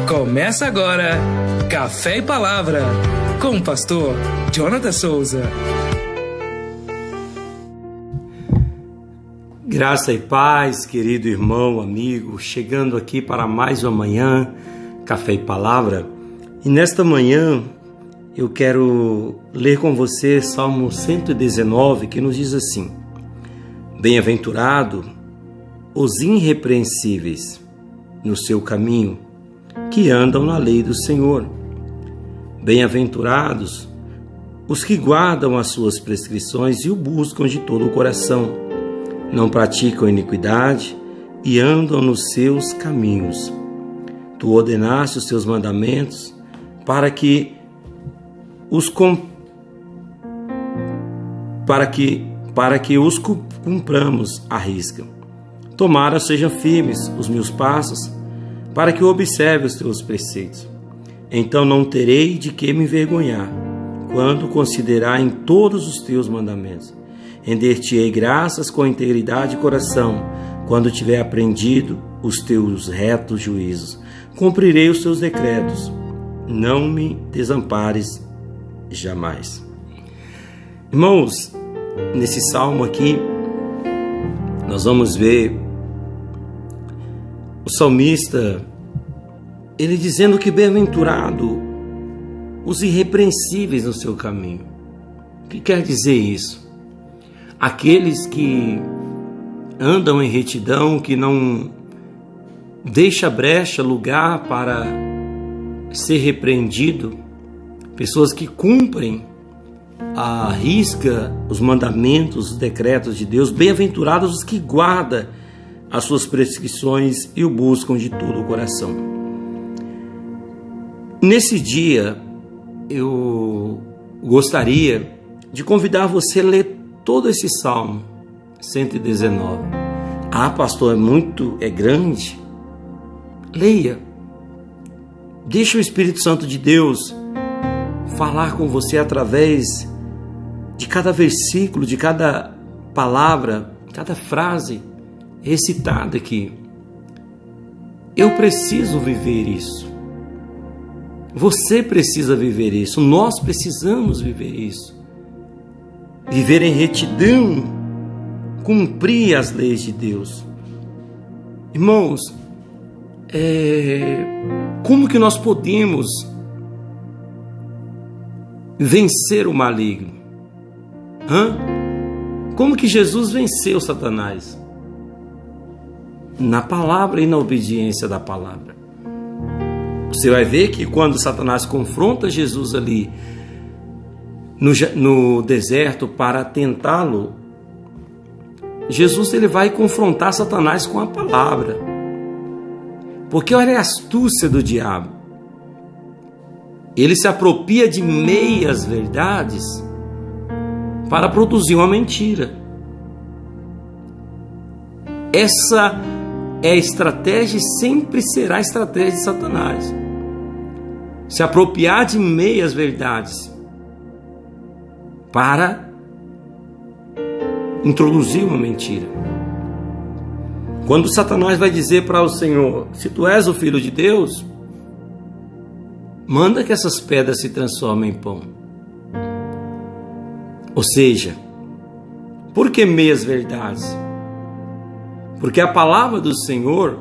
Começa agora Café e Palavra com o pastor Jonathan Souza. Graça e paz, querido irmão, amigo, chegando aqui para mais uma manhã, Café e Palavra. E nesta manhã eu quero ler com você Salmo 119, que nos diz assim: Bem-aventurado os irrepreensíveis no seu caminho, que andam na lei do Senhor. Bem-aventurados os que guardam as suas prescrições e o buscam de todo o coração. Não praticam iniquidade e andam nos seus caminhos. Tu ordenaste os teus mandamentos para que os cumpramos à risca. Tomara sejam firmes os meus passos, para que eu observe os teus preceitos. Então não terei de que me envergonhar, quando considerar em todos os teus mandamentos. Render-te-ei graças com integridade de coração, quando tiver aprendido os teus retos juízos. Cumprirei os teus decretos, não me desampares jamais. Irmãos, nesse salmo aqui, nós vamos ver o salmista, ele dizendo que bem-aventurado os irrepreensíveis no seu caminho. O que quer dizer isso? Aqueles que andam em retidão, que não deixa brecha, lugar para ser repreendido, pessoas que cumprem à risca os mandamentos, os decretos de Deus. Bem-aventurados os que guardam as suas prescrições e o buscam de todo o coração. Nesse dia, eu gostaria de convidar você a ler todo esse Salmo 119. Ah, pastor, é grande. Leia. Deixa o Espírito Santo de Deus falar com você através de cada versículo, de cada palavra, cada frase recitada aqui. Eu preciso viver isso. Você precisa viver isso. Nós precisamos viver isso. Viver em retidão, cumprir as leis de Deus. Irmãos, como que nós podemos vencer o maligno? Como que Jesus venceu Satanás? Na palavra e na obediência da palavra. Você vai ver que quando Satanás confronta Jesus ali no deserto para tentá-lo, Jesus ele vai confrontar Satanás com a palavra. Porque olha a astúcia do diabo. Ele se apropria de meias verdades para produzir uma mentira. Essa é a estratégia e sempre será a estratégia de Satanás. Se apropriar de meias verdades para introduzir uma mentira. Quando Satanás vai dizer para o Senhor: se tu és o Filho de Deus, manda que essas pedras se transformem em pão. Ou seja, por que meias verdades? Porque a palavra do Senhor,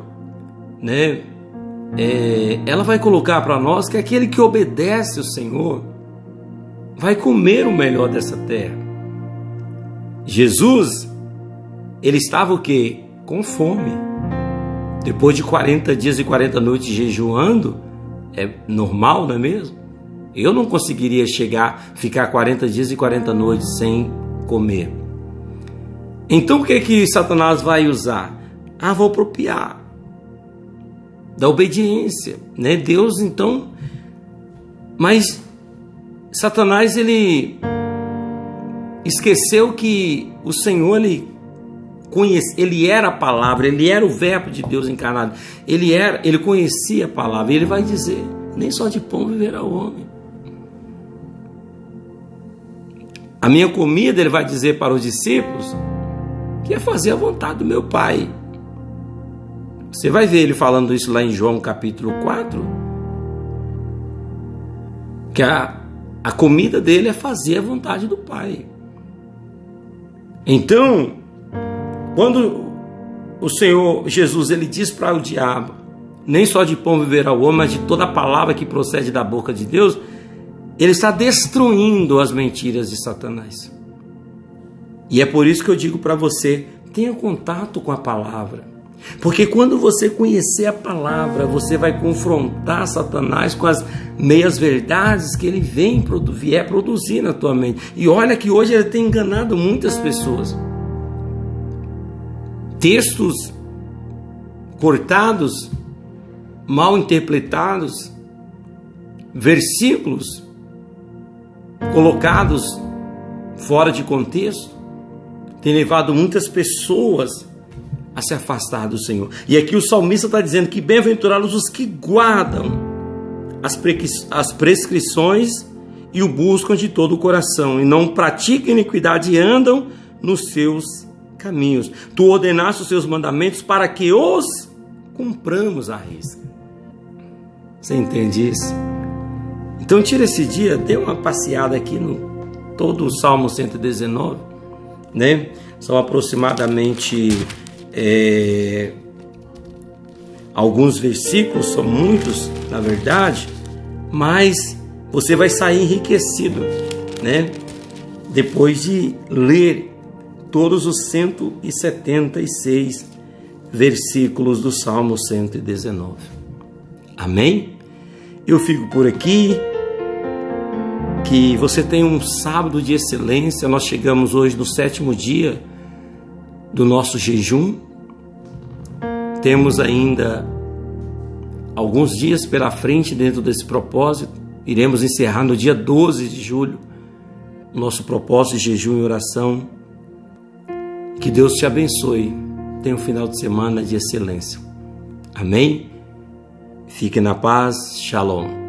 ela vai colocar para nós que aquele que obedece ao Senhor vai comer o melhor dessa terra. Jesus, ele estava o quê? Com fome. Depois de 40 dias e 40 noites jejuando, é normal, não é mesmo? Eu não conseguiria ficar 40 dias e 40 noites sem comer. Então o que Satanás vai usar? Vou apropriar da obediência, Deus então, mas Satanás ele esqueceu que o Senhor ele era a palavra, ele era o verbo de Deus encarnado, ele conhecia a palavra, e ele vai dizer: nem só de pão viverá o homem. A minha comida, ele vai dizer para os discípulos, que é fazer a vontade do meu Pai. Você vai ver ele falando isso lá em João capítulo 4, que a comida dele é fazer a vontade do Pai. Então, quando o Senhor Jesus ele diz para o diabo, nem só de pão viverá o homem, mas de toda a palavra que procede da boca de Deus, ele está destruindo as mentiras de Satanás. E é por isso que eu digo para você, tenha contato com a palavra. Porque quando você conhecer a palavra, você vai confrontar Satanás com as meias verdades que ele vier produzir na tua mente. E olha que hoje ele tem enganado muitas pessoas. Textos cortados, mal interpretados, versículos colocados fora de contexto, tem levado muitas pessoas a se afastar do Senhor. E aqui o salmista está dizendo que bem-aventurados os que guardam as prescrições e o buscam de todo o coração, e não praticam iniquidade e andam nos seus caminhos. Tu ordenaste os seus mandamentos para que os cumpramos à risca. Você entende isso? Então tira esse dia, dê uma passeada aqui no todo o Salmo 119, né? São aproximadamente alguns versículos, são muitos na verdade, mas você vai sair enriquecido, né? Depois de ler todos os 176 versículos do Salmo 119. Amém? Eu fico por aqui. Que você tenha um sábado de excelência. Nós chegamos hoje no 7º dia do nosso jejum. Temos ainda alguns dias pela frente dentro desse propósito. Iremos encerrar no dia 12 de julho o nosso propósito de jejum e oração. Que Deus te abençoe. Tenha um final de semana de excelência. Amém? Fique na paz. Shalom.